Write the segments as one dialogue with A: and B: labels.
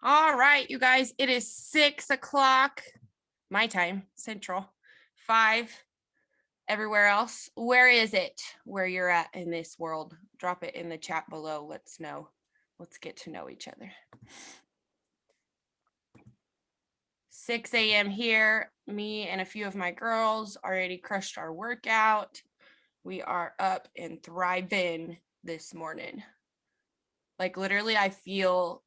A: All right, you guys, it is 6 o'clock my time, Central, 5 everywhere else. Where is it where you're at in this world? Drop it in the chat below. Let's know. Let's get to know each other. 6 a.m. here. Me and a few of my girls already crushed our workout. We are up and thriving this morning. Like literally, I feel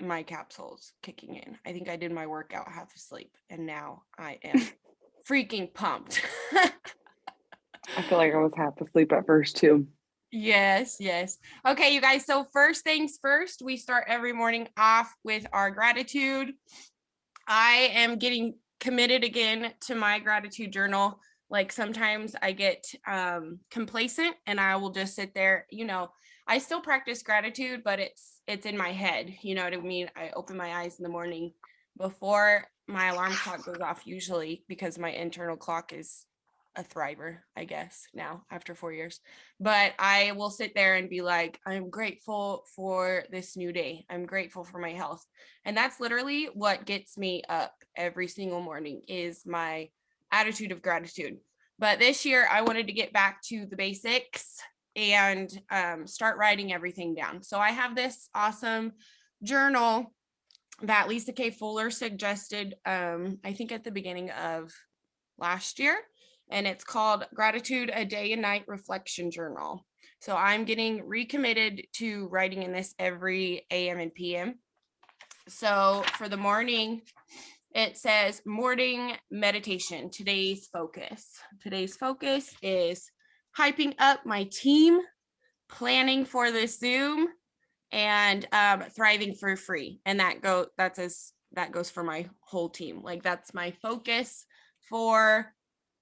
A: my capsules kicking in. I think I did my workout half asleep and now I am freaking pumped.
B: I feel like I was half asleep at first too.
A: Yes. Okay, you guys. So first things first, we start every morning off with our gratitude. I am getting committed again to my gratitude journal. Like sometimes I get complacent and I will just sit there, I still practice gratitude, but it's in my head. You know what I mean? I open my eyes in the morning before my alarm clock goes off, usually because my internal clock is a thriver, I guess, now after 4 years. But I will sit there and be like, I'm grateful for this new day. I'm grateful for my health. And that's literally what gets me up every single morning is my attitude of gratitude. But this year I wanted to get back to the basics and start writing everything down. So I have this awesome journal that Lisa K. Fuller suggested, I think at the beginning of last year. And it's called Gratitude, a Day and Night Reflection Journal. So I'm getting recommitted to writing in this every AM and PM. So for the morning, it says morning meditation. Today's focus is hyping up my team, planning for the Zoom, and thriving for free. And that goes for my whole team. Like that's my focus for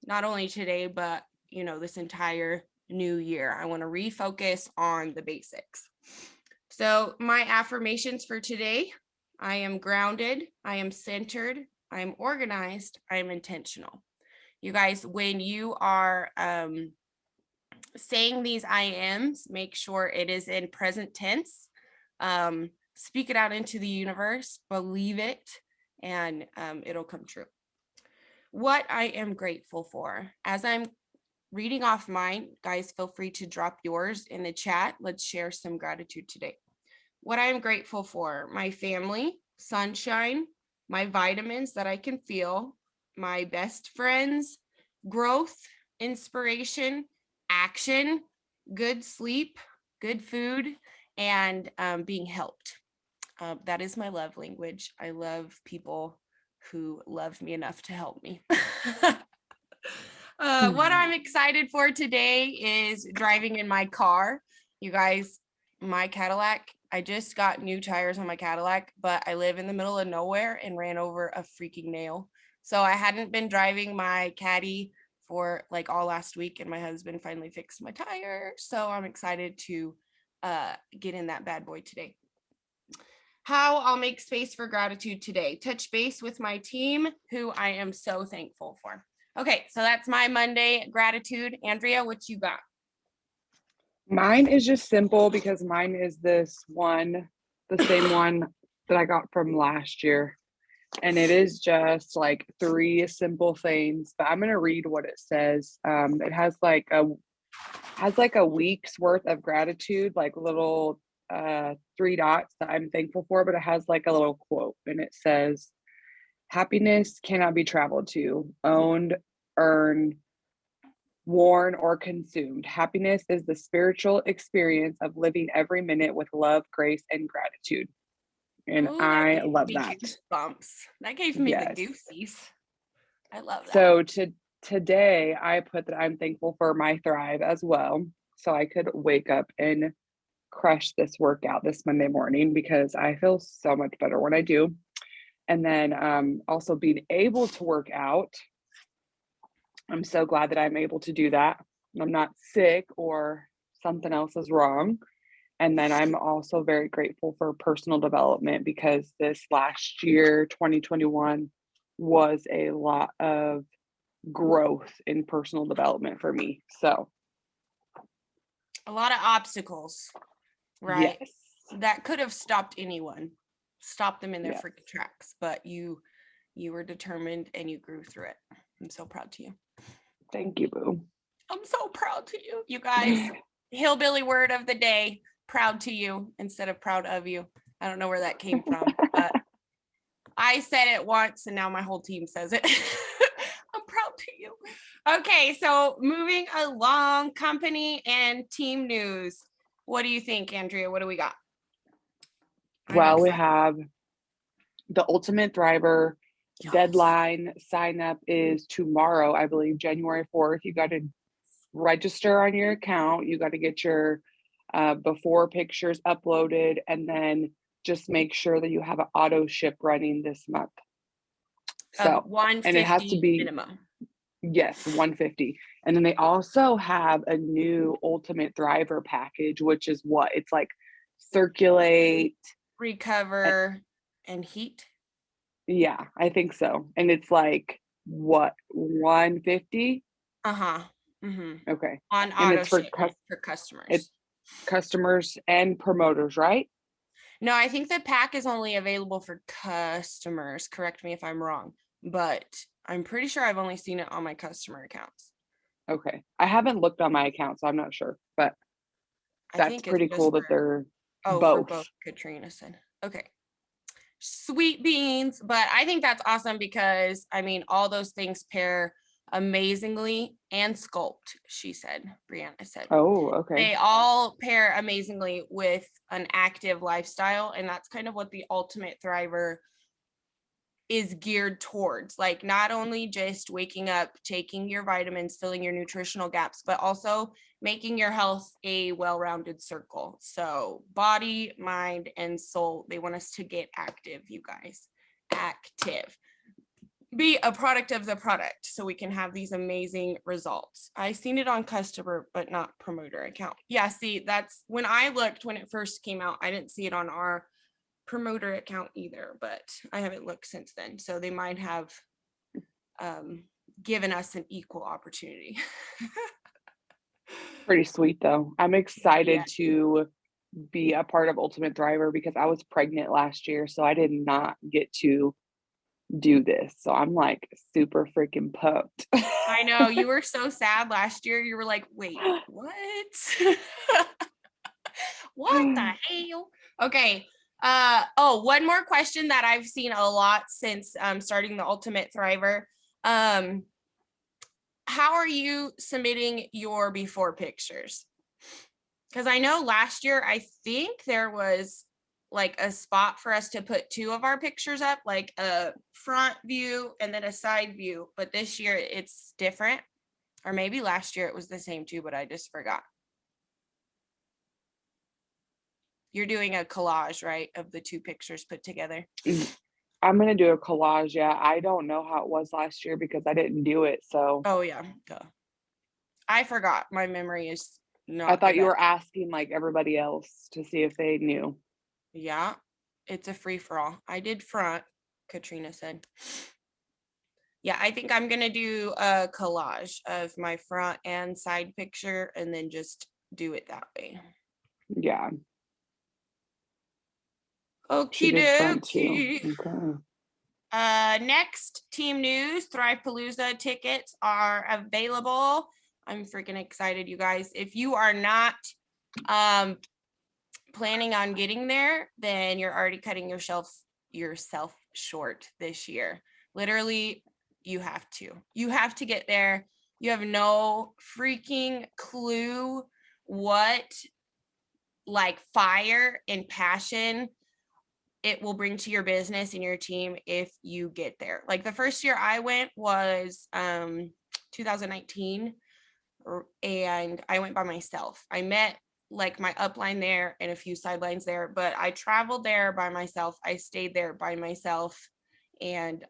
A: not only today, but this entire new year. I want to refocus on the basics. So my affirmations for today: I am grounded, I am centered, I am organized, I am intentional. You guys, when you are saying these I ams, make sure it is in present tense. Speak it out into the universe, believe it, and it'll come true. What I am grateful for. As I'm reading off mine, guys, feel free to drop yours in the chat. Let's share some gratitude today. What I am grateful for: my family, sunshine, my vitamins that I can feel, my best friends, growth, inspiration, action, good sleep, good food, and being helped. That is my love language. I love people who love me enough to help me. What I'm excited for today is driving in my car. You guys, my Cadillac, I just got new tires on my Cadillac, but I live in the middle of nowhere and ran over a freaking nail. So I hadn't been driving my Caddy for like all last week, and my husband finally fixed my tire. So I'm excited to get in that bad boy today. How I'll make space for gratitude today: touch base with my team, who I am so thankful for. Okay, so that's my Monday gratitude. Andrea, what you got?
B: Mine is just simple because mine is the same one that I got from last year. And it is just like 3 simple things, but I'm going to read what it says. It has like a week's worth of gratitude, like little 3 dots that I'm thankful for, but it has like a little quote, and it says, happiness cannot be traveled to, owned, earned, worn, or consumed. Happiness is the spiritual experience of living every minute with love, grace, and gratitude. And
A: Ooh,
B: I love that.
A: Goosebumps. That gave me
B: Yes.
A: the goosies. I love that.
B: So today I put that I'm thankful for my Thrive as well. So I could wake up and crush this workout this Monday morning because I feel so much better when I do. And then also being able to work out. I'm so glad that I'm able to do that. I'm not sick or something else is wrong. And then I'm also very grateful for personal development because this last year, 2021, was a lot of growth in personal development for me. So
A: a lot of obstacles, right?
B: yes.
A: That could have stopped anyone. stop them in their
B: Yeah.
A: freaking tracks, but you were determined and you grew through it. I'm so proud to you.
B: Thank you, boo.
A: I'm so proud to you. You guys, hillbilly word of the day, proud to you instead of proud of you. I don't know where that came from, but I said it once and now my whole team says it. I'm proud to you. Okay, so moving along, company and team news. What do you think, Andrea? What do we got?
B: Well, we have the Ultimate Thriver deadline sign up is tomorrow, I believe, January 4th. You got to register on your account. You got to get your before pictures uploaded, and then just make sure that you have an auto ship running this month. So, and it has to be
A: minimum.
B: Yes, 150. And then they also have a new Ultimate Thriver package, which is what? It's like circulate,
A: recover, and heat.
B: Yeah, I think so. And it's like what, 150?
A: Uh-huh. Mm-hmm.
B: Okay.
A: On
B: And
A: auto
B: it's for
A: customers.
B: It's customers and promoters, right?
A: No, I think the pack is only available for customers. Correct me if I'm wrong, but I'm pretty sure I've only seen it on my customer accounts.
B: Okay. I haven't looked on my account, so I'm not sure, but that's pretty cool that they're
A: for
B: both.
A: both, Katrina said. Okay. Sweet beans, but I think that's awesome because I mean all those things pair amazingly, and sculpt, she said. Brianna said.
B: Oh, okay.
A: They all pair amazingly with an active lifestyle, and that's kind of what the Ultimate Thriver is geared towards. Like not only just waking up, taking your vitamins, filling your nutritional gaps, but also making your health a well-rounded circle. So body, mind, and soul, they want us to get active, you guys. Active. Be a product of the product so we can have these amazing results. I seen it on customer, but not promoter account. Yeah, see, that's when I looked when it first came out. I didn't see it on our promoter account either, but I haven't looked since then. So they might have given us an equal opportunity.
B: Pretty sweet though. I'm excited to be a part of Ultimate Thriver because I was pregnant last year, so I did not get to do this. So I'm like super freaking pumped.
A: I know, you were so sad last year. You were like, wait, what? What the hell? Okay. One more question that I've seen a lot since starting the Ultimate Thriver. How are you submitting your before pictures? Because I know last year, I think there was like a spot for us to put two of our pictures up, like a front view and then a side view. But this year it's different. Or maybe last year it was the same too, but I just forgot. You're doing a collage, right, of the two pictures put together?
B: I'm going to do a collage. Yeah. I don't know how it was last year because I didn't do it. So.
A: Oh, yeah. Duh. I forgot. My memory is not.
B: I thought you were asking like everybody else to see if they knew.
A: Yeah. It's a free for all. I did front, Katrina said. Yeah, I think I'm going to do a collage of my front and side picture and then just do it that way.
B: Yeah.
A: Okie dokie.
B: Okay.
A: Next team news, Thrivepalooza tickets are available. I'm freaking excited, you guys. If you are not planning on getting there, then you're already cutting yourself short this year. Literally, you have to get there. You have no freaking clue what like fire and passion it will bring to your business and your team if you get there. Like the first year I went was 2019, and I went by myself. I met like my upline there and a few sidelines there, but I traveled there by myself. I stayed there by myself, and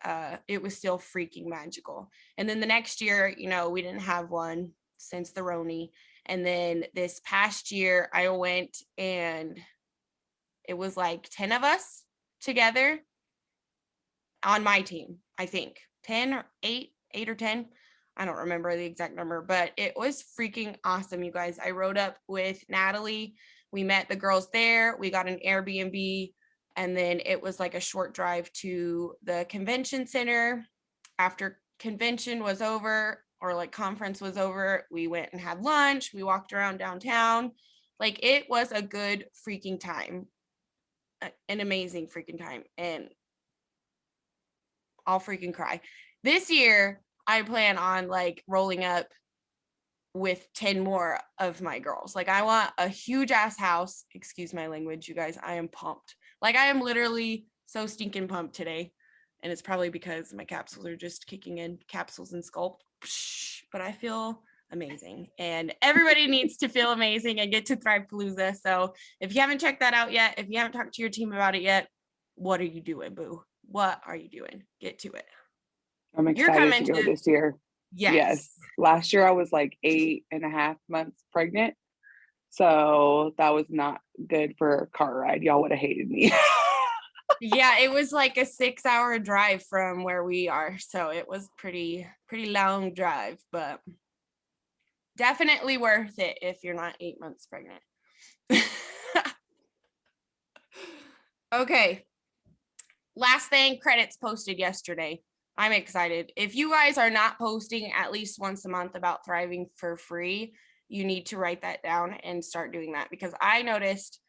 A: it was still freaking magical. And then the next year, we didn't have one since the Roni. And then this past year I went, and it was like 10 of us together on my team, I think 10 or 8 or 10. I don't remember the exact number, but it was freaking awesome, you guys. I rode up with Natalie. We met the girls there. We got an Airbnb And then it was like a short drive to the convention center. After convention was over, or like conference was over, we went and had lunch. We walked around downtown. Like, it was a good freaking time, an amazing freaking time. And I'll freaking cry. This year, I plan on like rolling up with 10 more of my girls. Like, I want a huge ass house. Excuse my language, you guys. I am pumped. Like, I am literally so stinking pumped today. And it's probably because my capsules are just kicking in, capsules and sculpt. But I feel amazing. And everybody needs to feel amazing and get to Thrivepalooza. So if you haven't checked that out yet, if you haven't talked to your team about it yet, what are you doing, boo? What are you doing? Get to it.
B: I'm excited to go this year. Yes. Last year I was like 8.5 months pregnant. So that was not good for a car ride. Y'all would have hated me.
A: Yeah, it was like a 6-hour drive from where we are. So it was pretty long drive, but definitely worth it if you're not 8 months pregnant. Okay. Last thing, credits posted yesterday. I'm excited. If you guys are not posting at least once a month about thriving for free, you need to write that down and start doing that, because I noticed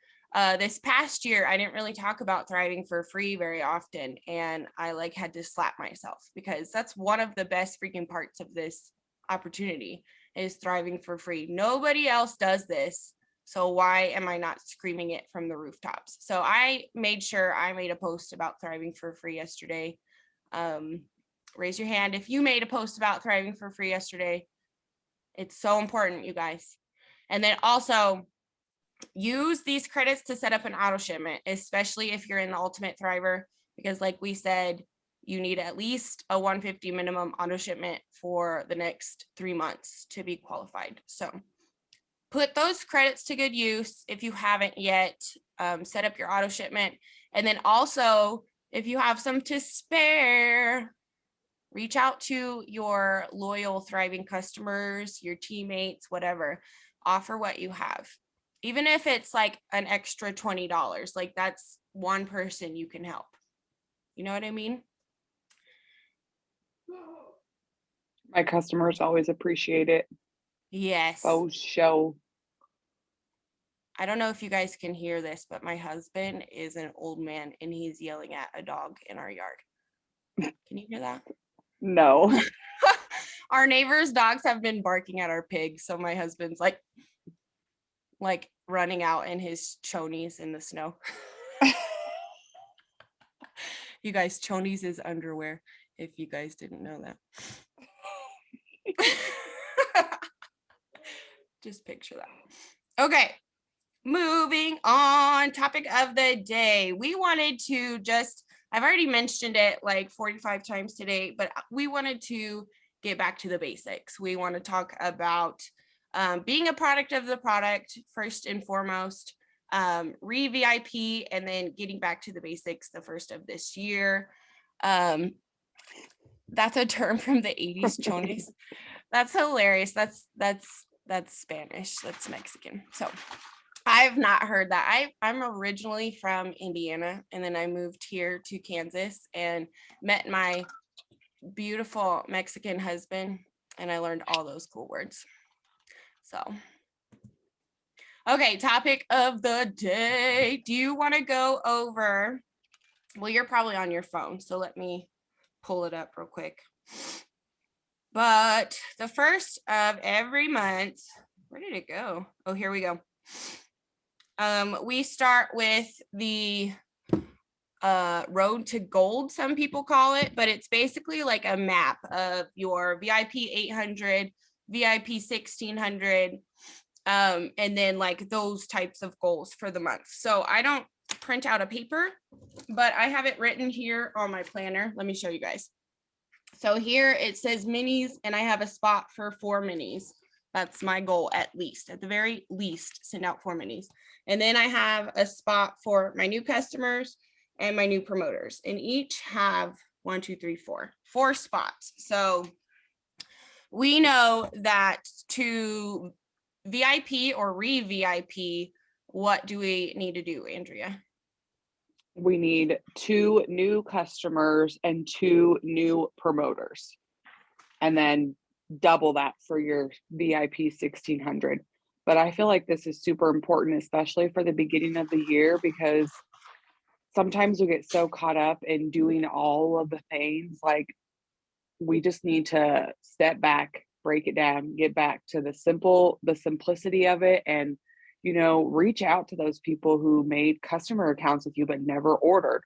A: this past year, I didn't really talk about thriving for free very often. And I like had to slap myself, because that's one of the best freaking parts of this opportunity is thriving for free. Nobody else does this. So why am I not screaming it from the rooftops? So I made sure I made a post about thriving for free yesterday. Raise your hand if you made a post about thriving for free yesterday. It's so important, you guys. And then also use these credits to set up an auto shipment, especially if you're in the Ultimate Thriver, because like we said, you need at least a 150 minimum auto shipment for the next 3 months to be qualified. So put those credits to good use if you haven't yet. Set up your auto shipment. And then also, if you have some to spare, reach out to your loyal, thriving customers, your teammates, whatever. Offer what you have. Even if it's like an extra $20, like that's one person you can help. You know what I mean?
B: My customers always appreciate it.
A: Yes.
B: Oh, show.
A: I don't know if you guys can hear this, but my husband is an old man and he's yelling at a dog in our yard. Can you hear that?
B: No.
A: Our neighbors' dogs have been barking at our pigs. So my husband's like running out in his chonies in the snow. You guys, chonies is underwear, if you guys didn't know that. Just picture that. Okay. Moving on, topic of the day. We wanted to I've already mentioned it like 45 times today, but we wanted to get back to the basics. We want to talk about being a product of the product first and foremost, re-VIP, and then getting back to the basics the first of this year. That's a term from the 80s, chonies. That's hilarious. That's Spanish. That's Mexican. So I've not heard that. I'm originally from Indiana, and then I moved here to Kansas and met my beautiful Mexican husband, and I learned all those cool words. So, okay, topic of the day. Do you want to go over? Well, you're probably on your phone, so let me pull it up real quick. But the first of every month, where did it go? Oh, here we go. We start with the road to gold, some people call it, but it's basically like a map of your VIP 800, VIP 1600, and then like those types of goals for the month. So I don't print out a paper, but I have it written here on my planner. Let me show you guys. So here it says minis, and I have a spot for 4 minis. That's my goal, at the very least, send out 4 minis. And then I have a spot for my new customers and my new promoters, and each have 4 spots. So we know that to VIP or re-VIP, what do we need to do, Andrea?
B: we need 2 new customers and 2 new promoters, and then double that for your VIP 1,600. But I feel like this is super important, especially for the beginning of the year, because sometimes we get so caught up in doing all of the things, like, we just need to step back, break it down, get back to the simplicity of it, and, reach out to those people who made customer accounts with you but never ordered,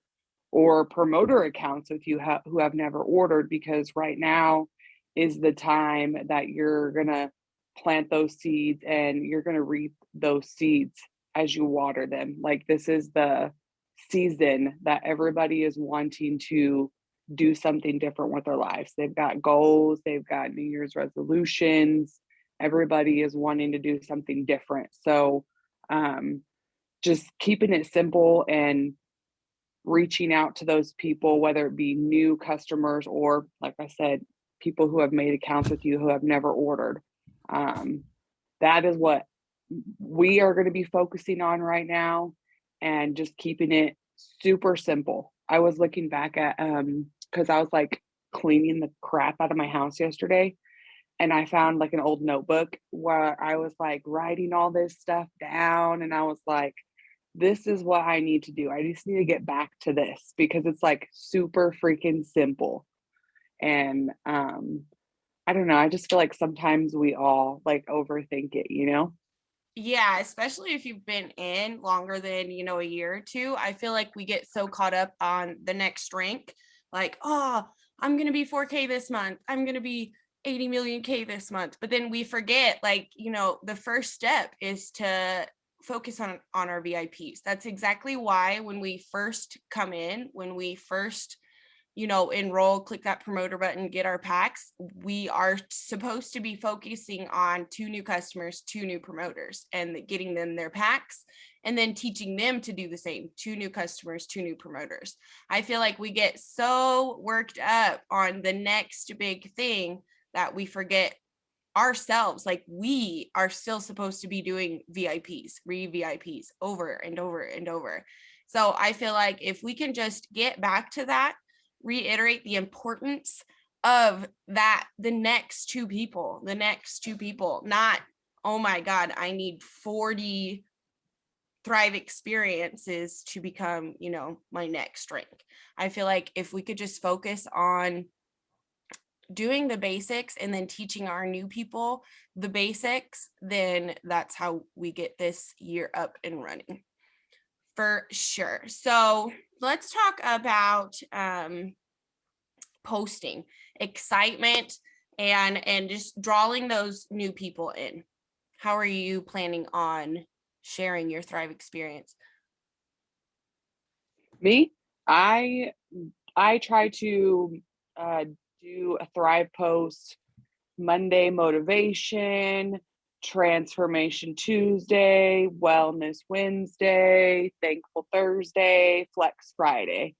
B: or promoter accounts with you who have never ordered, because right now is the time that you're going to plant those seeds and you're going to reap those seeds as you water them. Like, this is the season that everybody is wanting to do something different with their lives. They've got goals, they've got New Year's resolutions. Everybody is wanting to do something different. So, just keeping it simple and reaching out to those people, whether it be new customers or, like I said, people who have made accounts with you who have never ordered. Um, that is what we are going to be focusing on right now, and just keeping it super simple. I was looking back at, because I was like cleaning the crap out of my house yesterday, and I found like an old notebook where I was like writing all this stuff down, and I was like, this is what I need to do. I just need to get back to this because it's like super freaking simple. And I don't know, I just feel like sometimes we all like overthink it.
A: Yeah, especially if you've been in longer than, a year or two. I feel like we get so caught up on the next rank, like, oh, I'm going to be 4K this month. I'm going to be 80 million K this month. But then we forget, like, the first step is to focus on our VIPs. That's exactly why when we first come in, when we first enroll, click that promoter button, get our packs, we are supposed to be focusing on 2 new customers, 2 new promoters, and getting them their packs, and then teaching them to do the same. 2 new customers, 2 new promoters. I feel like we get so worked up on the next big thing that we forget ourselves. Like, we are still supposed to be doing VIPs, re-VIPs over and over and over. So I feel like if we can just get back to that, reiterate the importance of that, the next two people, not, oh my God, I need 40 Thrive experiences to become, my next rank. I feel like if we could just focus on doing the basics and then teaching our new people the basics, then that's how we get this year up and running for sure. So let's talk about posting, excitement, and just drawing those new people in. How are you planning on sharing your Thrive experience?
B: Me, I try to do a Thrive post Monday motivation, transformation Tuesday, wellness Wednesday, thankful Thursday, flex Friday.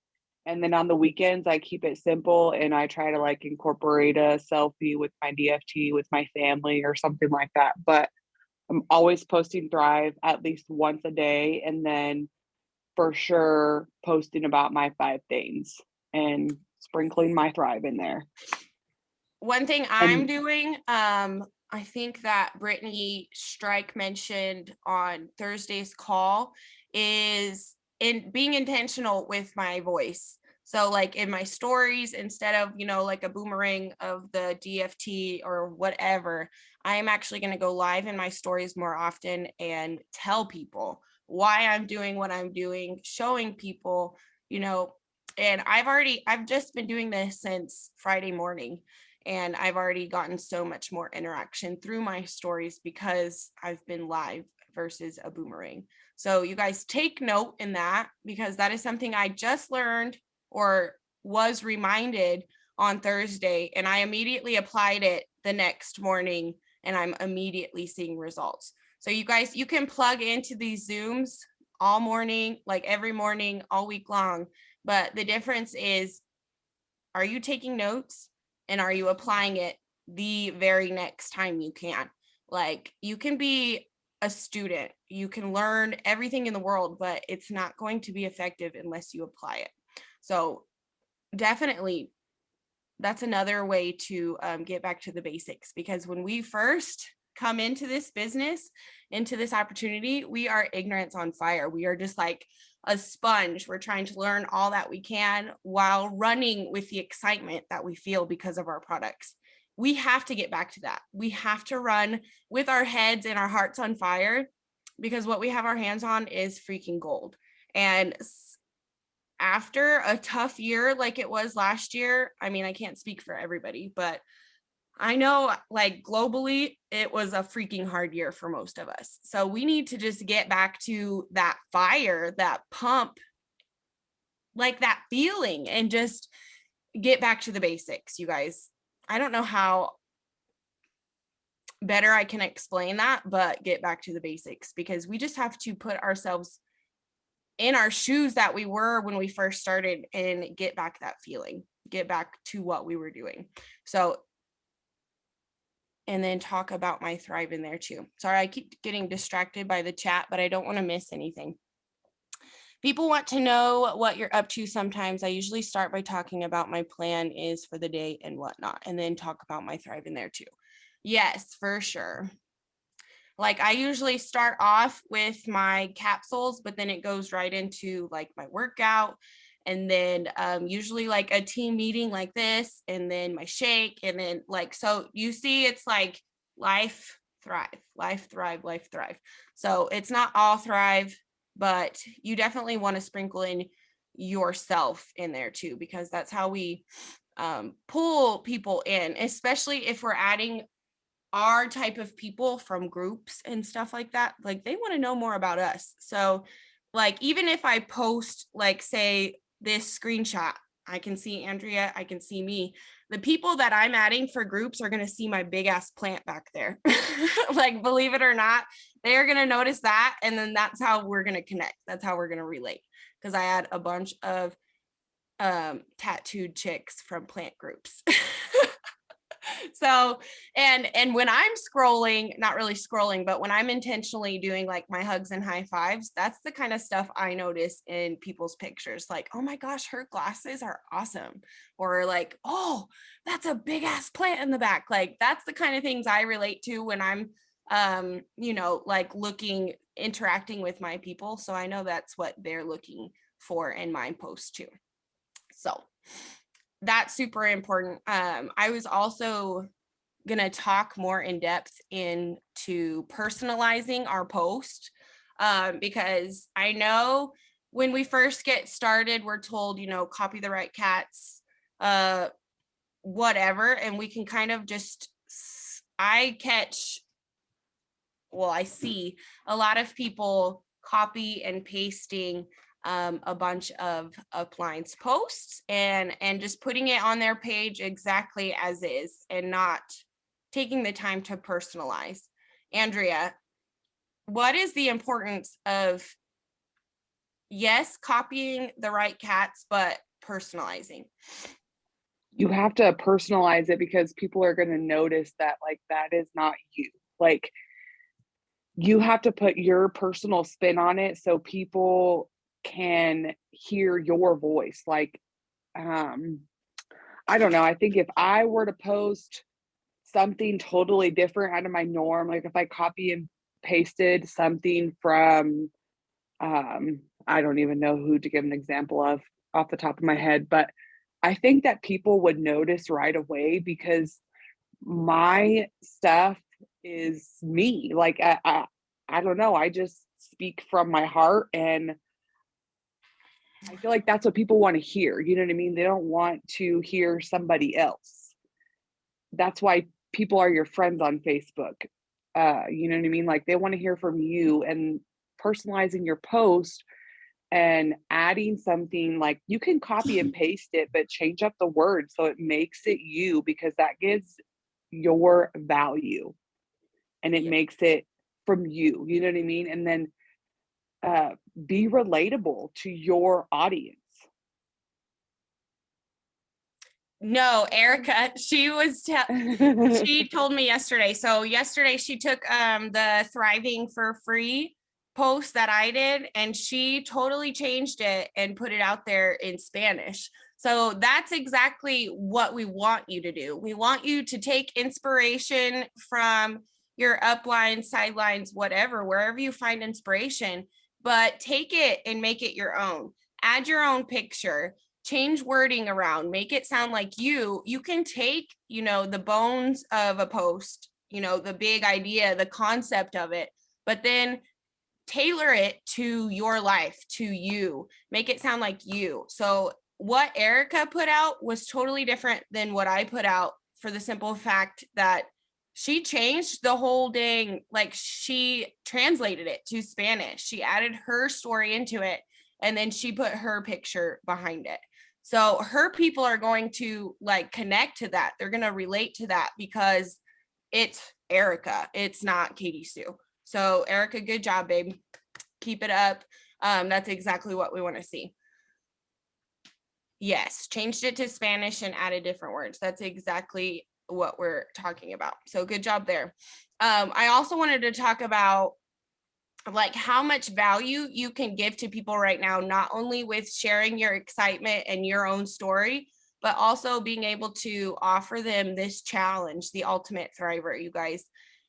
B: And then on the weekends, I keep it simple and I try to like incorporate a selfie with my DFT with my family or something like that. But I'm always posting Thrive at least once a day, and then for sure posting about my 5 things and sprinkling my Thrive in there.
A: One thing I'm
B: And
A: doing, I think that Brittany Strike mentioned on Thursday's call, is in being intentional with my voice. So like in my stories, instead of, like a boomerang of the DFT or whatever, I am actually going to go live in my stories more often and tell people why I'm doing what I'm doing, showing people, and I've just been doing this since Friday morning. And I've already gotten so much more interaction through my stories because I've been live versus a boomerang. So you guys take note in that, because that is something I just learned or was reminded on Thursday. And I immediately applied it the next morning, and I'm immediately seeing results. So you guys, you can plug into these Zooms all morning, like every morning, all week long. But the difference is, are you taking notes? And are you applying it the very next time you can? Like, you can be a student. You can learn everything in the world, but it's not going to be effective unless you apply it. So definitely that's another way to get back to the basics, because when we first come into this business, into this opportunity, we are ignorance on fire. We are just like a sponge. We're trying to learn all that we can while running with the excitement that we feel because of our products. We have to get back to that. We have to run with our heads and our hearts on fire, because what we have our hands on is freaking gold. And after a tough year like it was last year, I mean, I can't speak for everybody, but I know like globally, it was a freaking hard year for most of us. So we need to just get back to that fire, that pump, like that feeling, and just get back to the basics, you guys. I don't know how better I can explain that, but get back to the basics, because we just have to put ourselves in our shoes that we were when we first started and get back that feeling, get back to what we were doing. So, and then talk about my Thrive in there too. Sorry, I keep getting distracted by the chat, but I don't want to miss anything. People want to know what you're up to sometimes. I usually start by talking about my plan is for the day and whatnot, and then talk about my Thrive in there too. Yes, for sure. Like I usually start off with my capsules, but then it goes right into like my workout, and then usually like a team meeting like this, and then my shake, and then like, so you see it's like life, thrive, life, thrive, life, thrive. So it's not all thrive, but you definitely want to sprinkle in yourself in there too, because that's how we pull people in, especially if we're adding our type of people from groups and stuff like that. Like they want to know more about us. So like, even if I post like, say this screenshot, I can see Andrea, I can see me. The people that I'm adding for groups are going to see my big ass plant back there. Like, believe it or not, they are going to notice that. And then that's how we're going to connect. That's how we're going to relate. Because I had a bunch of tattooed chicks from plant groups. So, and when I'm scrolling, not really scrolling, but when I'm intentionally doing like my hugs and high fives, that's the kind of stuff I notice in people's pictures. Like, oh my gosh, her glasses are awesome. Or like, oh, that's a big ass plant in the back. Like that's the kind of things I relate to when I'm like interacting with my people. So I know that's what they're looking for in my post too. So that's super important. I was also going to talk more in depth into personalizing our post, because I know when we first get started, we're told, copy the right cats, whatever. And we can kind of just, I see a lot of people copy and pasting a bunch of appliance posts and just putting it on their page exactly as is, and not taking the time to personalize. Andrea, what is the importance of, yes, copying the right cats, but personalizing?
B: You have to personalize it because people are going to notice that like that is not you. Like you have to put your personal spin on it so people can hear your voice. Like I don't know, I think if I were to post something totally different out of my norm, like if I copy and pasted something from I don't even know who to give an example of off the top of my head, but I think that people would notice right away because my stuff is me. Like I don't know, I just speak from my heart, and I feel like that's what people want to hear. You know what I mean? They don't want to hear somebody else. That's why people are your friends on Facebook. You know what I mean? Like they want to hear from you, and personalizing your post and adding something, like you can copy and paste it, but change up the words so it makes it you, because that gives your value and it makes it from you. You know what I mean? And then be relatable to your audience.
A: No, Erica, she told me yesterday. So yesterday she took the Thriving for Free post that I did, and she totally changed it and put it out there in Spanish. So that's exactly what we want you to do. We want you to take inspiration from your uplines, sidelines, whatever, wherever you find inspiration, but take it and make it your own. Add your own picture, change wording around, make it sound like you can take, the bones of a post, the big idea, the concept of it, but then tailor it to your life, to you, make it sound like you. So what Erica put out was totally different than what I put out, for the simple fact that she changed the whole dang, like she translated it to Spanish. She added her story into it, and then she put her picture behind it. So her people are going to like connect to that. They're going to relate to that because it's Erica. It's not Katie Sue. So Erica, good job, babe. Keep it up. That's exactly what we want to see. Yes, changed it to Spanish and added different words. That's exactly what we're talking about. So good job there. I also wanted to talk about like how much value you can give to people right now, not only with sharing your excitement and your own story, but also being able to offer them this challenge, the Ultimate Thriver. You guys,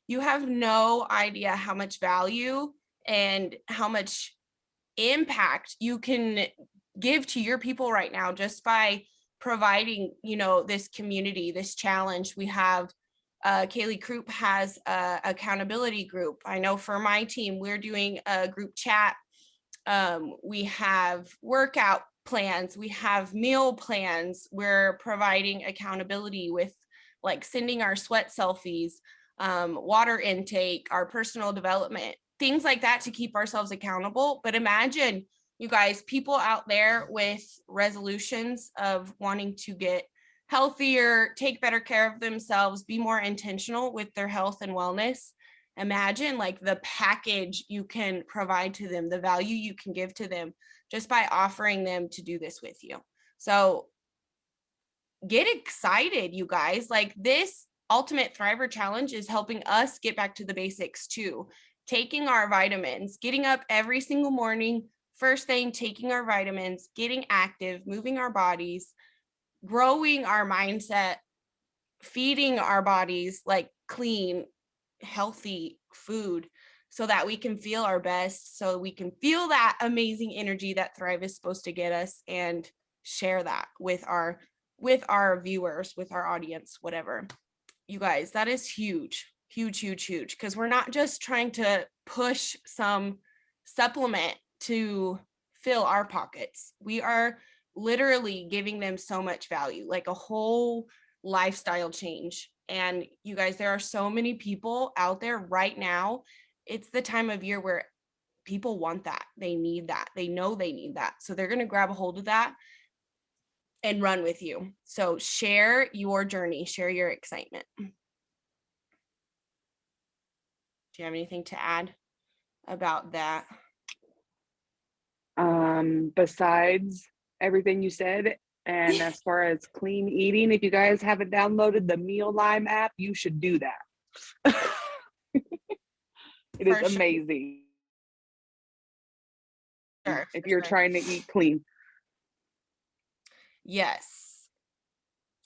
A: you have no idea how much value and how much impact you can give to your people right now just by providing, this community, this challenge. We have Kaylee Krupp has a accountability group. I know for my team, we're doing a group chat. We have workout plans. We have meal plans. We're providing accountability with like sending our sweat selfies, water intake, our personal development, things like that to keep ourselves accountable. But imagine, you guys, people out there with resolutions of wanting to get healthier, take better care of themselves, be more intentional with their health and wellness. Imagine like the package you can provide to them, the value you can give to them just by offering them to do this with you. So get excited, you guys. Like this Ultimate Thriver Challenge is helping us get back to the basics too. Taking our vitamins, getting up every single morning, first thing, taking our vitamins, getting active, moving our bodies, growing our mindset, feeding our bodies like clean, healthy food so that we can feel our best, so we can feel that amazing energy that Thrive is supposed to get us, and share that with our viewers, with our audience, whatever. You guys, that is huge, huge, huge, huge, because we're not just trying to push some supplement to fill our pockets. We are literally giving them so much value, like a whole lifestyle change. And you guys, there are so many people out there right now. It's the time of year where people want that. They need that. They know they need that. So they're going to grab a hold of that and run with you. So share your journey, share your excitement. Do you have anything to add about that?
B: Besides everything you said, and as far as clean eating, if you guys haven't downloaded the Meal Lime app, you should do that. It is amazing.
A: Sure,
B: if you're trying to eat clean.
A: Yes.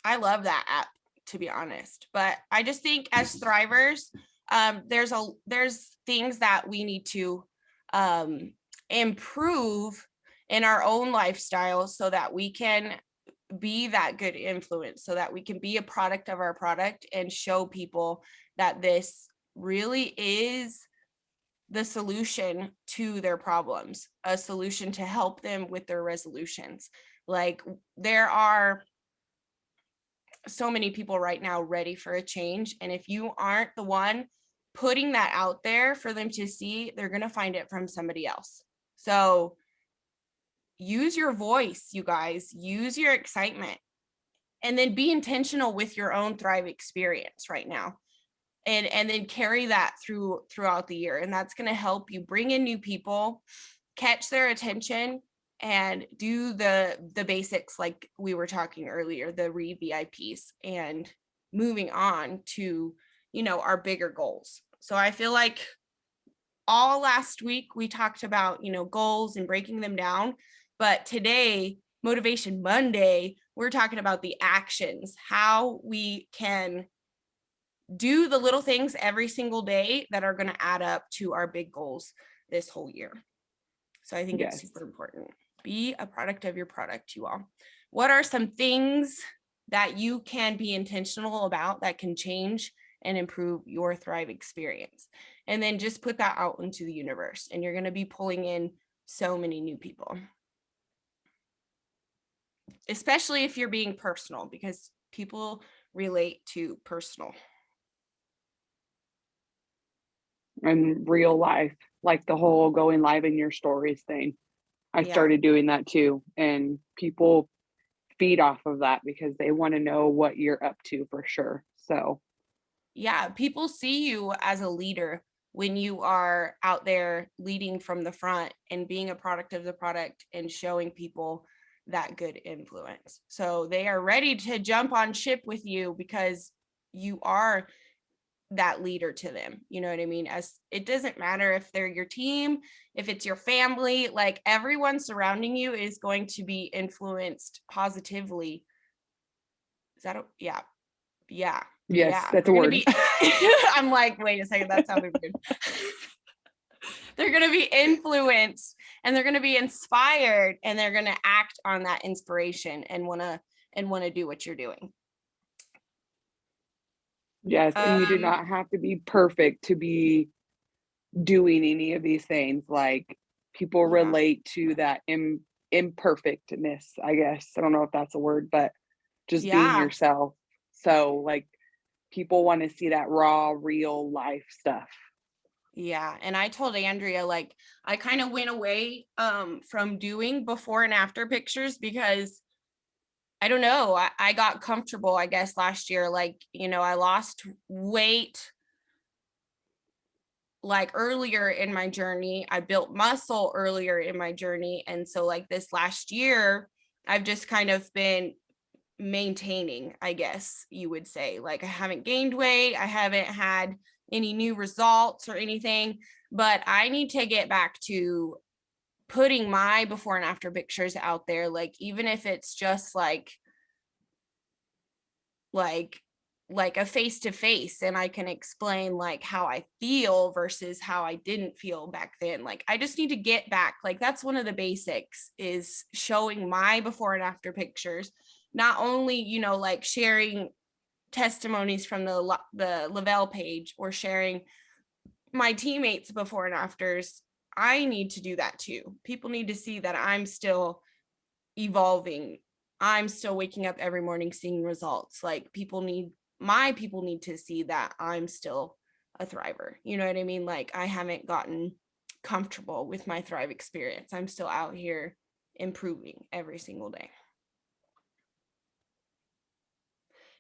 A: I love that app, to be honest. But I just think as Thrivers, there's things that we need to improve in our own lifestyle so that we can be that good influence, so that we can be a product of our product and show people that this really is the solution to their problems, a solution to help them with their resolutions. Like there are so many people right now ready for a change. And if you aren't the one putting that out there for them to see, they're going to find it from somebody else. So use your voice, you guys, use your excitement, and then be intentional with your own Thrive experience right now. And then carry that throughout the year. And that's going to help you bring in new people, catch their attention, and do the basics like we were talking earlier, the VIPs, and moving on to, you know, our bigger goals. So I feel like all last week we talked about, you know, goals and breaking them down, but today, Motivation Monday, we're talking about the actions, how we can do the little things every single day that are going to add up to our big goals this whole year. So I think it's super important. Be a product of your product, you all. What are some things that you can be intentional about that can change and improve your Thrive experience? And then just put that out into the universe, and you're going to be pulling in so many new people. Especially if you're being personal, because people relate to personal.
B: And real life, like the whole going live in your stories thing. I started doing that too. And people feed off of that because they want to know what you're up to for sure. So
A: yeah, people see you as a leader when you are out there leading from the front and being a product of the product and showing people that good influence. So they are ready to jump on ship with you because you are that leader to them. You know what I mean? As it doesn't matter if they're your team, if it's your family, like everyone surrounding you is going to be influenced positively. Is that yeah.
B: yes,
A: yeah.
B: that's a word.
A: I'm like, wait a second, that sounded weird. They're going to be influenced and they're going to be inspired and they're going to act on that inspiration and want to do what you're doing.
B: Yes, and you do not have to be perfect to be doing any of these things. Like people relate to that imperfectness, I guess. I don't know if that's a word, but just being yourself. So like people want to see that raw, real life stuff.
A: Yeah. And I told Andrea, like, I kind of went away from doing before and after pictures because I don't know, I got comfortable, I guess, last year. Like, you know, I lost weight like earlier in my journey. I built muscle earlier in my journey. And so like this last year, I've just kind of been maintaining, I guess you would say. Like I haven't gained weight, I haven't had any new results or anything, but I need to get back to putting my before and after pictures out there. Like even if it's just like a face to face, and I can explain like how I feel versus how I didn't feel back then. Like I just need to get back. Like that's one of the basics, is showing my before and after pictures. Not only, you know, like sharing testimonies from the Lavelle page or sharing my teammates before and afters. I need to do that too. People need to see that I'm still evolving. I'm still waking up every morning seeing results. Like my people need to see that I'm still a thriver. You know what I mean? Like I haven't gotten comfortable with my Thrive experience. I'm still out here improving every single day.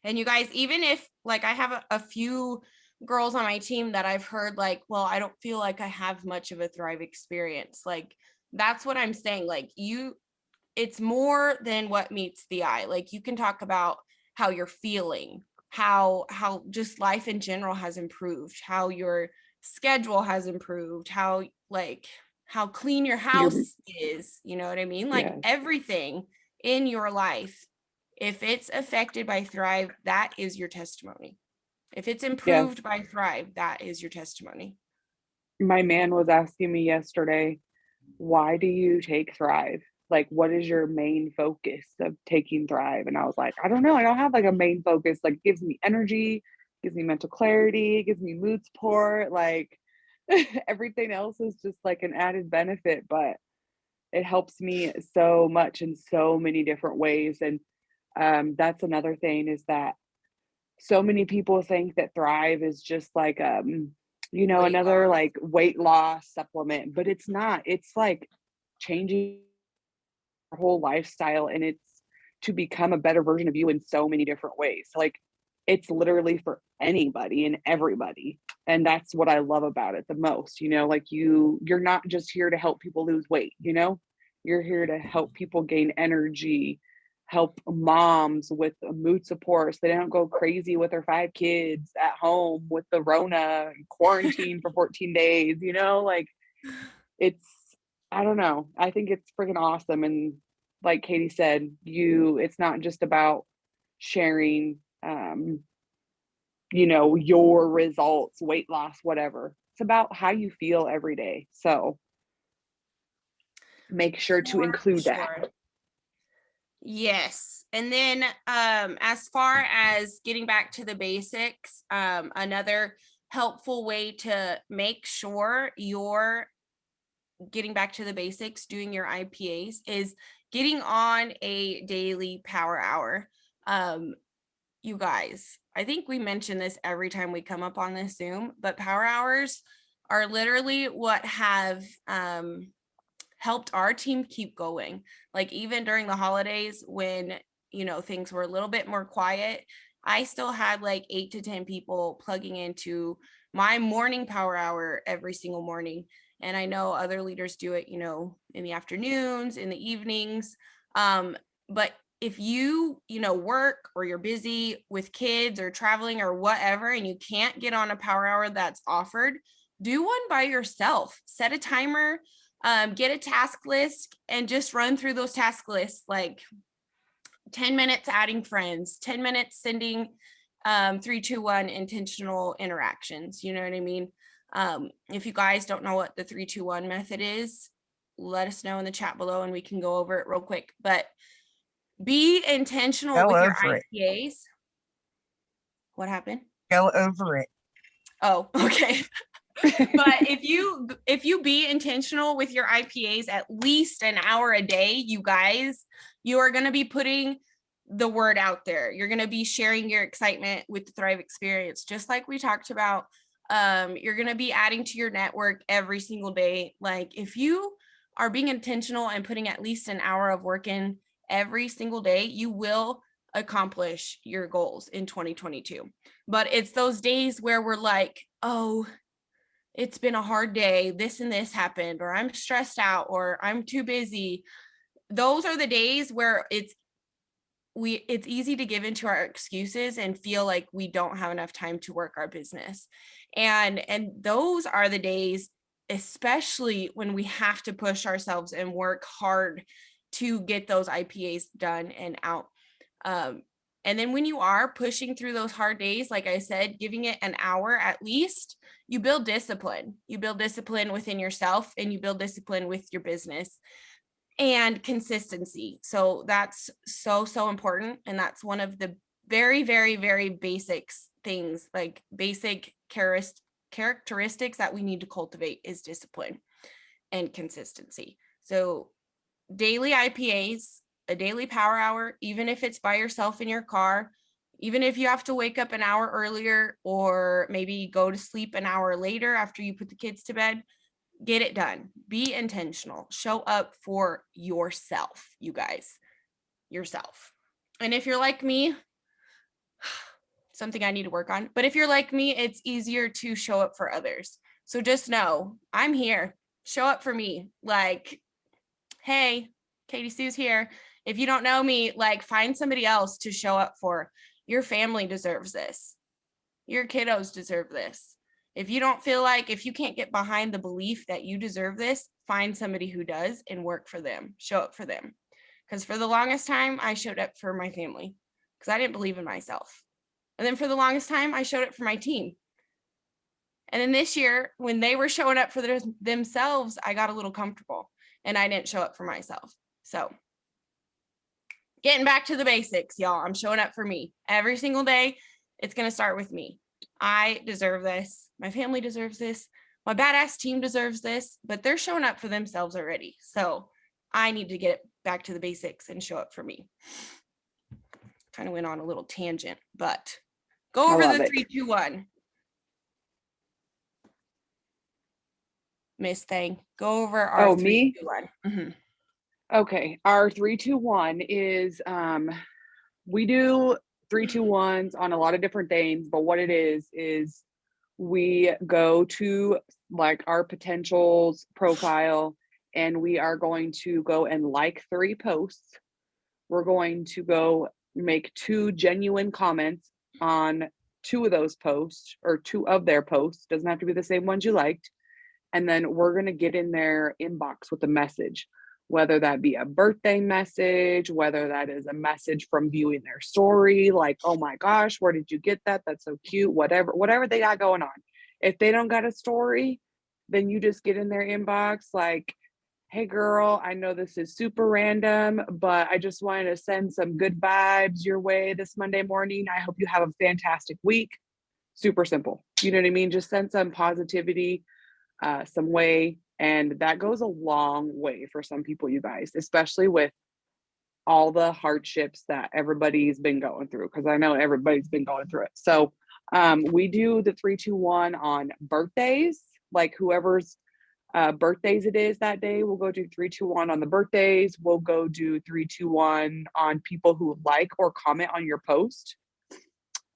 A: And you guys, even if like I have a few girls on my team that I've heard like, well, I don't feel like I have much of a Thrive experience. Like that's what I'm saying. Like it's more than what meets the eye. Like you can talk about how you're feeling, how just life in general has improved, how your schedule has improved, how clean your house is, you know what I mean? Like everything in your life, if it's affected by Thrive, that is your testimony. If it's improved by Thrive, that is your testimony.
B: My man was asking me yesterday, why do you take Thrive? Like, what is your main focus of taking Thrive? And I was like, I don't know. I don't have like a main focus. Like, it gives me energy, gives me mental clarity, gives me mood support. Like, everything else is just like an added benefit, but it helps me so much in so many different ways. And that's another thing, is that so many people think that Thrive is just like another like weight loss supplement, but it's not. It's like changing your whole lifestyle, and it's to become a better version of you in so many different ways. Like it's literally for anybody and everybody. And that's what I love about it the most. You know, like you're not just here to help people lose weight, you know, You're here to help people gain energy, help moms with mood support so they don't go crazy with their 5 kids at home with the Rona and quarantine for 14 days, like it's, I don't know. I think it's freaking awesome. And like Katie said, it's not just about sharing, your results, weight loss, whatever. It's about how you feel every day. So make sure to
A: For
B: include that.
A: sure. Yes. And then as far as getting back to the basics, another helpful way to make sure you're getting back to the basics, doing your IPAs, is getting on a daily power hour. You guys, I think we mention this every time we come up on this Zoom, but power hours are literally what have helped our team keep going. Like even during the holidays when, things were a little bit more quiet, I still had like 8 to 10 people plugging into my morning power hour every single morning. And I know other leaders do it, in the afternoons, in the evenings. But if you, work or you're busy with kids or traveling or whatever, and you can't get on a power hour that's offered, do one by yourself. Set a timer, get a task list, and just run through those task lists, like 10 minutes adding friends, 10 minutes sending 3-2-1 intentional interactions. You know what I mean? If you guys don't know what the 3-2-1 method is, let us know in the chat below and we can go over it real quick. But be intentional with your IPAs. What happened?
C: Go over it.
A: Oh, okay. But if you be intentional with your IPAs at least an hour a day, you guys, you are going to be putting the word out there. You're going to be sharing your excitement with the Thrive experience, just like we talked about. You're going to be adding to your network every single day. Like if you are being intentional and putting at least an hour of work in every single day, you will accomplish your goals in 2022. But it's those days where we're like, oh, it's been a hard day, this and this happened, or I'm stressed out, or I'm too busy. Those are the days where it's easy to give into our excuses and feel like we don't have enough time to work our business. And those are the days, especially when we have to push ourselves and work hard to get those IPAs done and out. And then when you are pushing through those hard days, like I said, giving it an hour at least, you build discipline. You build discipline within yourself and you build discipline with your business and consistency. So that's so, so important. And that's one of the very, very, very basics things, like basic characteristics that we need to cultivate is discipline and consistency. So daily IPAs, a daily power hour, even if it's by yourself in your car, even if you have to wake up an hour earlier or maybe go to sleep an hour later after you put the kids to bed, get it done. Be intentional. Show up for yourself, you guys, yourself. And if you're like me, something I need to work on, but if you're like me, it's easier to show up for others. So just know I'm here. Show up for me. Like, hey, Katie Sue's here. If you don't know me, like find somebody else to show up for. Your family deserves this. Your kiddos deserve this. If you don't feel like, if you can't get behind the belief that you deserve this, find somebody who does and work for them. Show up for them. Because for the longest time, I showed up for my family because I didn't believe in myself. And then for the longest time, I showed up for my team. And then this year, when they were showing up for themselves, I got a little comfortable and I didn't show up for myself. So getting back to the basics, y'all, I'm showing up for me every single day. It's going to start with me. I deserve this. My family deserves this. My badass team deserves this, but they're showing up for themselves already. So I need to get back to the basics and show up for me. Kind of went on a little tangent, but go over the 3-2-1. Miss Thang, go over our 3-2-1. Mm-hmm.
B: Okay, our 3-2-1 is we do 3-2-1s on a lot of different things, but what it is we go to like our potentials profile and we are going to go and like 3 posts. We're going to go make 2 genuine comments on 2 of those posts, or 2 of their posts. Doesn't have to be the same ones you liked. And then we're going to get in their inbox with a message, whether that be a birthday message, whether that is a message from viewing their story, like, oh my gosh, where did you get that? That's so cute. Whatever they got going on. If they don't got a story, then you just get in their inbox like, hey girl, I know this is super random, but I just wanted to send some good vibes your way this Monday morning. I hope you have a fantastic week. Super simple. You know what I mean? Just send some positivity, some way. And that goes a long way for some people, you guys, especially with all the hardships that everybody's been going through, because I know everybody's been going through it. So we do the 3-2-1 on birthdays, like whoever's birthdays it is that day. We'll go do 3-2-1 on the birthdays. We'll go do 3-2-1 on people who like or comment on your post.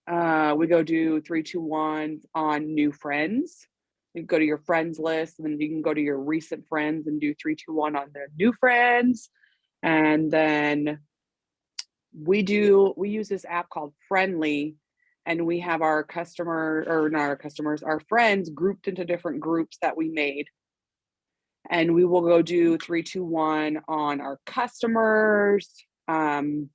B: We go do 3-2-1 on new friends. You go to your friends list, and then you can go to your recent friends and do 3-2-1 on the new friends. And then we use this app called Friendly, and we have our our friends grouped into different groups that we made. And we will go do 3-2-1 on our customers, on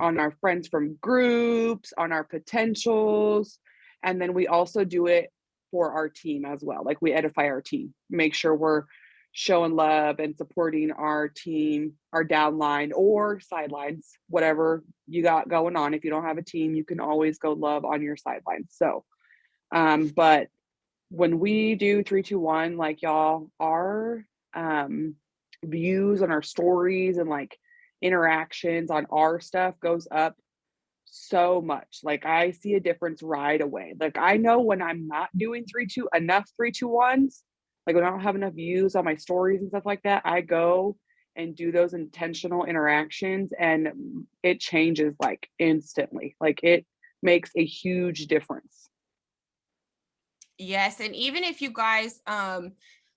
B: our friends from groups, on our potentials. And then we also do it for our team as well. Like, we edify our team, make sure we're showing love and supporting our team, our downline or sidelines, whatever you got going on. If you don't have a team, you can always go love on your sidelines. So, but when we do 3-2-1, like, y'all, our views on our stories and like interactions on our stuff goes up so much. Like, I see a difference right away. Like, I know when I'm not doing enough 3-2-1s, like when I don't have enough views on my stories and stuff like that, I go and do those intentional interactions, and it changes like instantly. Like, it makes a huge difference.
A: Yes, and even if you guys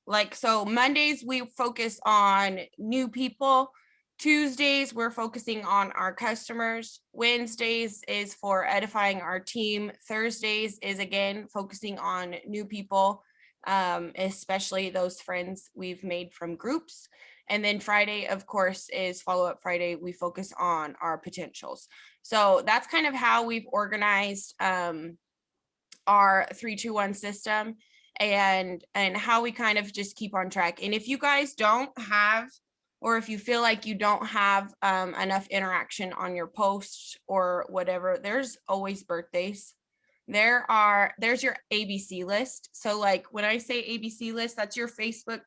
A: like, so Mondays we focus on new people, Tuesdays we're focusing on our customers, Wednesdays is for edifying our team, Thursdays is again focusing on new people, especially those friends we've made from groups. And then Friday, of course, is follow-up Friday. We focus on our potentials. So that's kind of how we've organized our 3-2-1 system, and how we kind of just keep on track. And if you guys don't have, or if you feel like you don't have enough interaction on your posts or whatever, there's always birthdays. There's your ABC list. So like when I say ABC list, that's your Facebook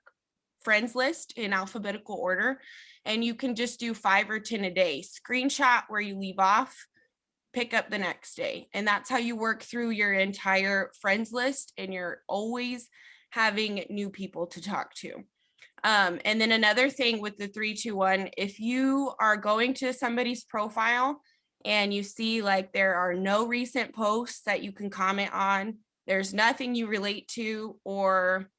A: friends list in alphabetical order. And you can just do 5 or 10 a day. Screenshot where you leave off, pick up the next day. And that's how you work through your entire friends list. And you're always having new people to talk to. And then another thing with the 3-2-1, if you are going to somebody's profile and you see like there are no recent posts that you can comment on, there's nothing you relate to, or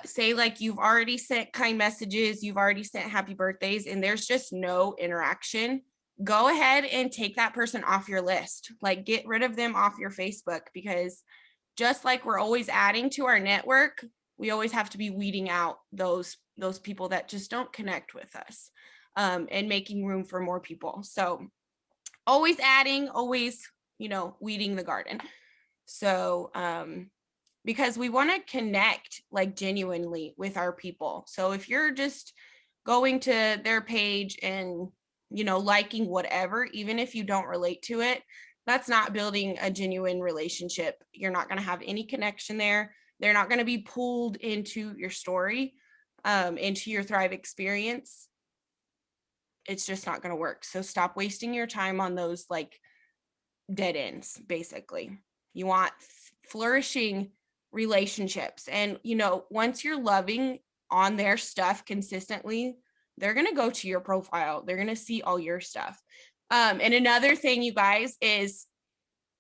A: say like you've already sent kind messages, you've already sent happy birthdays, and there's just no interaction, go ahead and take that person off your list. Like, get rid of them off your Facebook, because just like we're always adding to our network, we always have to be weeding out those people that just don't connect with us, and making room for more people. So always adding, always, weeding the garden. So because we want to connect like genuinely with our people. So if you're just going to their page and liking whatever, even if you don't relate to it, that's not building a genuine relationship. You're not going to have any connection there. They're not going to be pulled into your story, into your Thrive experience. It's just not going to work. So stop wasting your time on those like dead ends, basically. You want flourishing relationships. And, once you're loving on their stuff consistently, they're going to go to your profile. They're going to see all your stuff. And another thing, you guys, is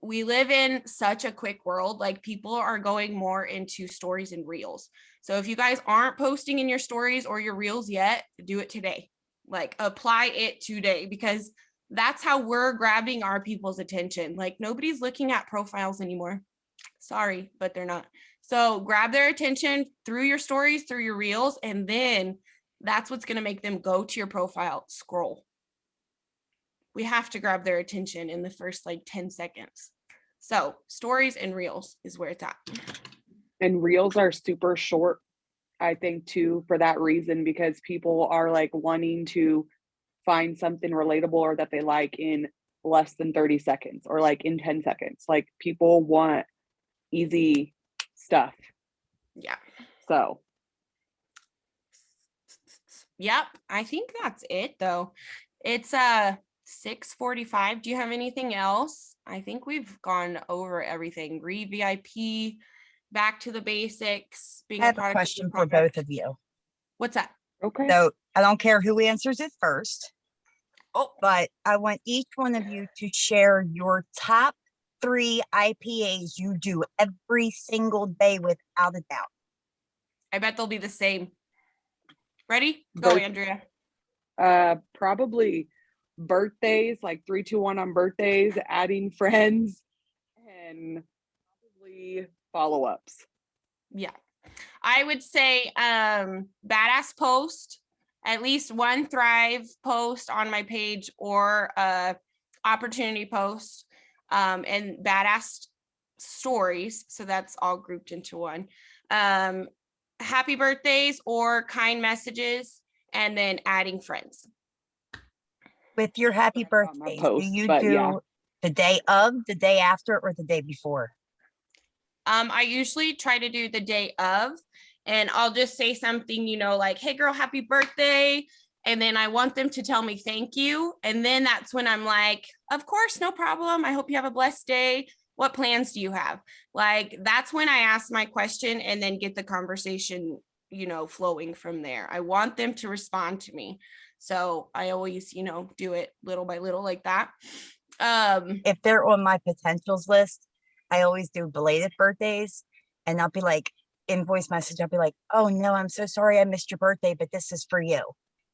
A: we live in such a quick world. Like people are going more into stories and reels. So if you guys aren't posting in your stories or your reels yet, do it today. Like apply it today, because that's how we're grabbing our people's attention. Like nobody's looking at profiles anymore. Sorry, but they're not. So grab their attention through your stories, through your reels, and then that's what's going to make them go to your profile, scroll. We have to grab their attention in the first like 10 seconds. So stories and reels is where it's at.
B: And reels are super short, I think, too, for that reason, because people are like wanting to find something relatable or that they like in less than 30 seconds or like in 10 seconds. Like people want easy stuff.
A: Yeah.
B: So.
A: Yep. I think that's it though. It's 6:45. Do you have anything else? I think we've gone over everything. VIP, back to the basics.
C: I have a question for both of you.
A: What's that?
B: Okay.
C: So I don't care who answers it first.
A: Oh,
C: but I want each one of you to share your top 3 IPAs you do every single day without a doubt.
A: I bet they'll be the same. Ready? Go, Andrea.
B: Probably birthdays, like 3, 2, 1 on birthdays, adding friends, and probably follow-ups.
A: Yeah. I would say badass post, at least one Thrive post on my page or opportunity post, and badass stories. So that's all grouped into one. Happy birthdays or kind messages, and then adding friends.
C: With your happy birthday, do you do the day of, the day after, or the day before?
A: I usually try to do the day of, and I'll just say something, you know, like, hey girl, happy birthday. And then I want them to tell me thank you. And then that's when I'm like, of course, no problem. I hope you have a blessed day. What plans do you have? Like, that's when I ask my question and then get the conversation, you know, flowing from there. I want them to respond to me. So I always, you know, do it little by little like that.
C: If they're on my potentials list, I always do belated birthdays, and I'll be like, in voice message, I'll be like, oh no, I'm so sorry I missed your birthday, but this is for you.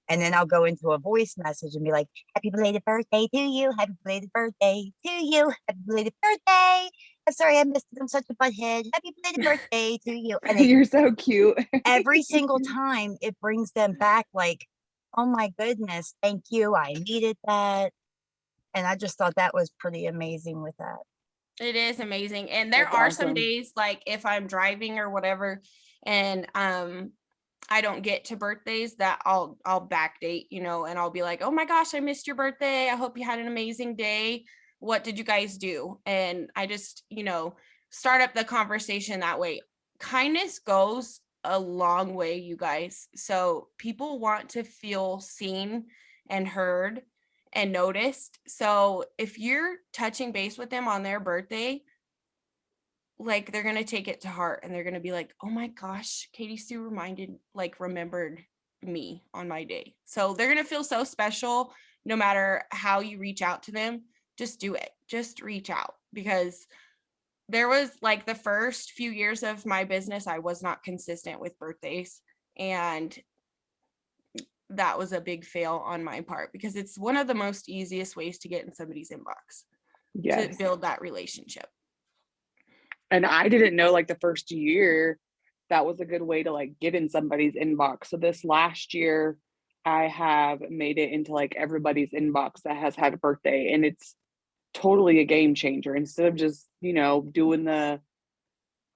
C: And then I'll go into a voice message and be like, happy belated birthday to you. Happy belated birthday to you. Happy belated birthday. I'm sorry I missed it. I'm such a butthead. Happy belated birthday to you. And
B: you're so cute.
C: Every single time it brings them back like, oh my goodness, thank you. I needed that. And I just thought that was pretty amazing with that.
A: It is amazing. And there are some days, like if I'm driving or whatever, and I don't get to birthdays, that I'll backdate, you know, and I'll be like, oh my gosh, I missed your birthday. I hope you had an amazing day. What did you guys do? And I just, you know, start up the conversation that way. Kindness goes a long way, you guys. So people want to feel seen and heard and noticed. So if you're touching base with them on their birthday, like they're going to take it to heart and they're going to be like, oh my gosh, Katie Sue remembered me on my day. So they're going to feel so special no matter how you reach out to them. Just do it. Just reach out, because there was like the first few years of my business, I was not consistent with birthdays, and that was a big fail on my part, because it's one of the most easiest ways to get in somebody's inbox. Yes. To build that relationship.
B: And I didn't know, like the first year that was a good way to like get in somebody's inbox. So this last year I have made it into like everybody's inbox that has had a birthday, and it's totally a game changer. Instead of just, you know, doing the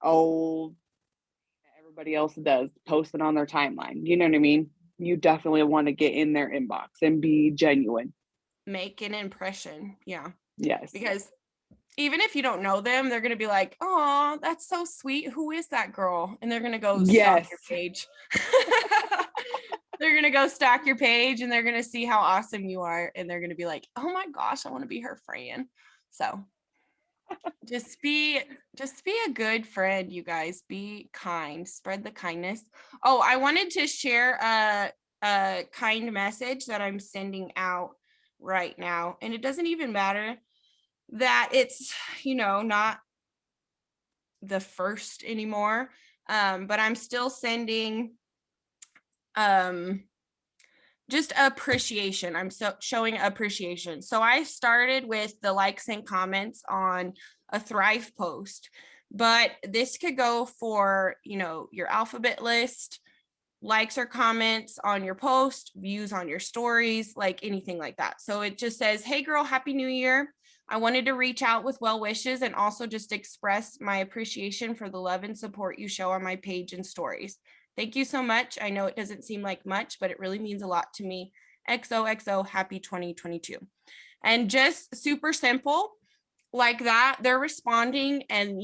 B: old everybody else does, posting on their timeline, you know what I mean? You definitely want to get in their inbox and be genuine.
A: Make an impression. Yeah.
B: Yes.
A: Because even if you don't know them, they're going to be like, oh, that's so sweet. Who is that girl? And they're going to go stalk your page. They're going to go stalk your page, and they're going to see how awesome you are. And they're going to be like, oh my gosh, I want to be her friend. So just be a good friend, you guys. Be kind, spread the kindness. Oh, I wanted to share a kind message that I'm sending out right now. And it doesn't even matter that it's, not the first anymore. But I'm still sending just appreciation. I'm showing appreciation. So I started with the likes and comments on a Thrive post, but this could go for, your alphabet list, likes or comments on your post, views on your stories, like anything like that. So it just says, hey girl, happy new year. I wanted to reach out with well wishes and also just express my appreciation for the love and support you show on my page and stories. Thank you so much. I know it doesn't seem like much, but it really means a lot to me. XOXO, happy 2022. And just super simple like that. They're responding and,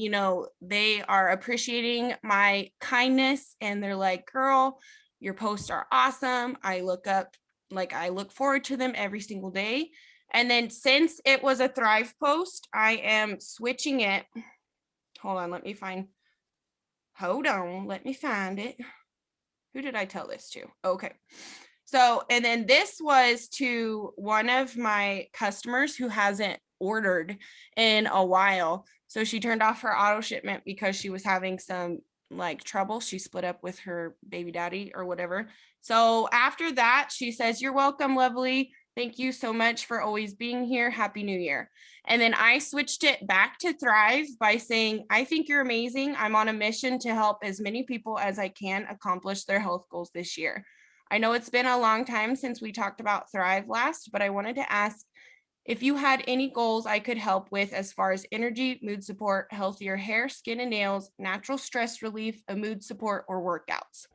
A: they are appreciating my kindness and they're like, girl, your posts are awesome. I look forward to them every single day. And then since it was a Thrive post, I am switching it. Hold on, let me find it. Who did I tell this to? Okay. So, and then this was to one of my customers who hasn't ordered in a while. So she turned off her auto shipment because she was having some trouble. She split up with her baby daddy or whatever. So after that, she says, you're welcome, lovely. Thank you so much for always being here. Happy New Year. And then I switched it back to Thrive by saying, I think you're amazing. I'm on a mission to help as many people as I can accomplish their health goals this year. I know it's been a long time since we talked about Thrive last, but I wanted to ask if you had any goals I could help with as far as energy, mood support, healthier hair, skin and nails, natural stress relief, a mood support, or workouts.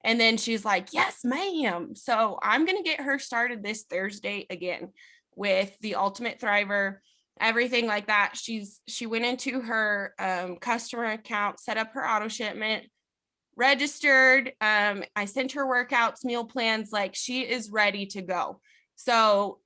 A: And then she's like, yes, ma'am. So I'm going to get her started this Thursday again with the Ultimate Thriver, everything like that. She went into her customer account, set up her auto shipment, registered. I sent her workouts, meal plans, like she is ready to go. So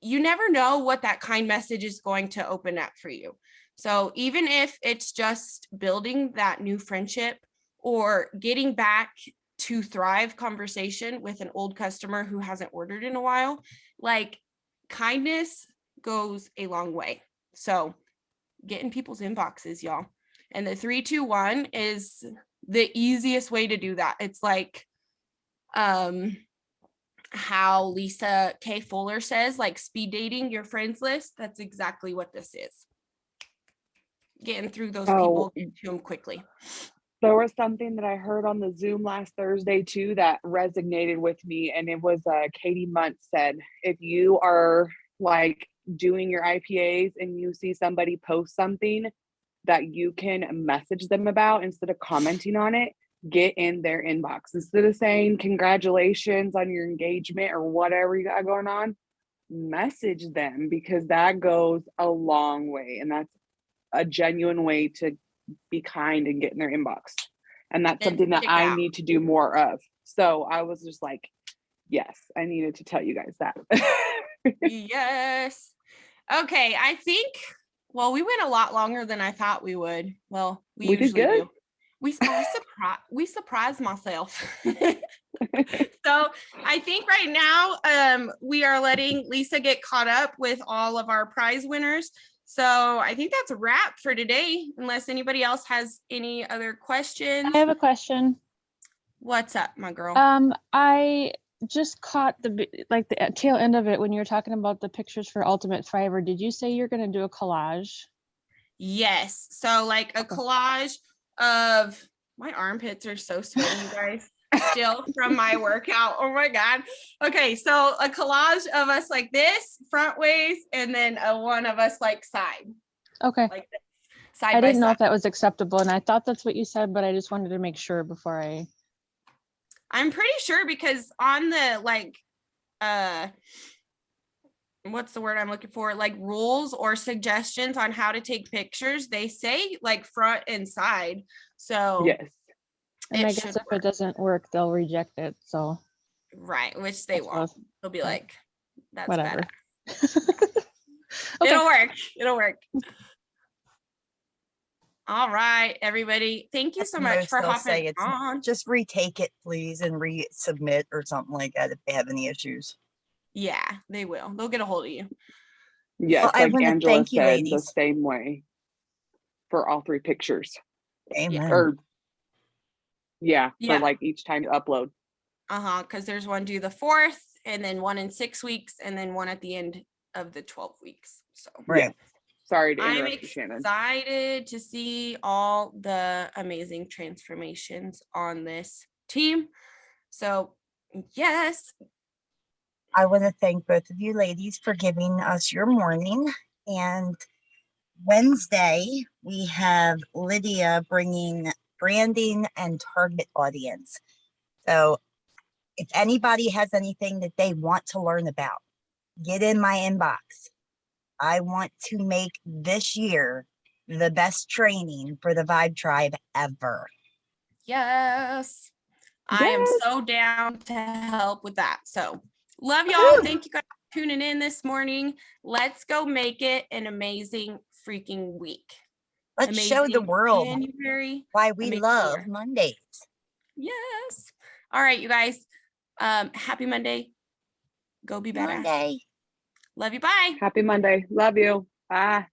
A: you never know what that kind message is going to open up for you. So even if it's just building that new friendship or getting back to Thrive conversation with an old customer who hasn't ordered in a while, kindness goes a long way. So get in people's inboxes, y'all. And the 3-2-1 is the easiest way to do that. It's like how Lisa K. Fuller says, speed dating your friends list. That's exactly what this is. Getting through those people to them quickly.
B: There was something that I heard on the Zoom last Thursday too that resonated with me, and it was Katie Munt said, if you are doing your IPAs and you see somebody post something that you can message them about instead of commenting on it, get in their inbox. Instead of saying congratulations on your engagement or whatever you got going on, message them, because that goes a long way, and that's a genuine way to be kind and get in their inbox. And that's something that I need to do more of. So I was just like, yes, I needed to tell you guys that.
A: Yes. Okay. I think, we went a lot longer than I thought we would. Well, we usually
B: did good.
A: Do. We surprised myself. So I think right now we are letting Lisa get caught up with all of our prize winners. So I think that's a wrap for today, unless anybody else has any other questions.
D: I have a question.
A: What's up, my girl?
D: I just caught the tail end of it when you were talking about the pictures for Ultimate Thriver. Did you say you're going to do a collage?
A: Yes. So a collage of my armpits are so sweaty, you guys. Still from my workout. Oh my God. Okay. So a collage of us like this, front ways, and then one of us side.
D: Okay.
A: Like this, side
D: I
A: by
D: didn't know
A: side.
D: if that was acceptable, and I thought that's what you said, but I just wanted to make sure before
A: I'm pretty sure, because on the what's the word I'm looking for? Rules or suggestions on how to take pictures, they say front and side. So
B: yes.
D: And I guess if it doesn't work, they'll reject it. So
A: right, which they won't. They'll be like, that's
D: whatever.
A: Okay. It'll work. All right, everybody. Thank you so much for hopping on.
C: Just retake it, please, and resubmit or something like that if they have any issues.
A: Yeah, they will. They'll get a hold of you.
B: Yes,
C: Well, I
B: like
C: wanna
B: Angela
C: thank you,
B: said, the
C: ladies.
B: same way for all 3 pictures.
C: Amen.
B: Or yeah, for
A: Yeah.
B: like each time you upload.
A: Because there's one due the 4th, and then one in 6 weeks, and then one at the end of the 12 weeks. So
C: Right.
B: Yes. Sorry to
A: I'm
B: interrupt you, Shannon.
A: excited to see all the amazing transformations on this team. So yes,
C: I want to thank both of you ladies for giving us your morning. And Wednesday, we have Lydia bringing branding and target audience. So if anybody has anything that they want to learn about, get in my inbox. I want to make this year the best training for the Vibe Tribe ever.
A: yes, I am
B: Yes.
A: so down to help with that. So love y'all.
C: Woo!
A: Thank you guys for tuning in this morning. Let's go make it an amazing freaking week.
C: Let's show the
A: Amazing
C: world
A: January.
C: why we
A: amazing
C: love
A: year.
C: Mondays.
A: Yes. All right, you guys. Happy Monday. Go be badass.
C: Monday.
A: Love you. Bye.
B: Happy Monday. Love you. Bye.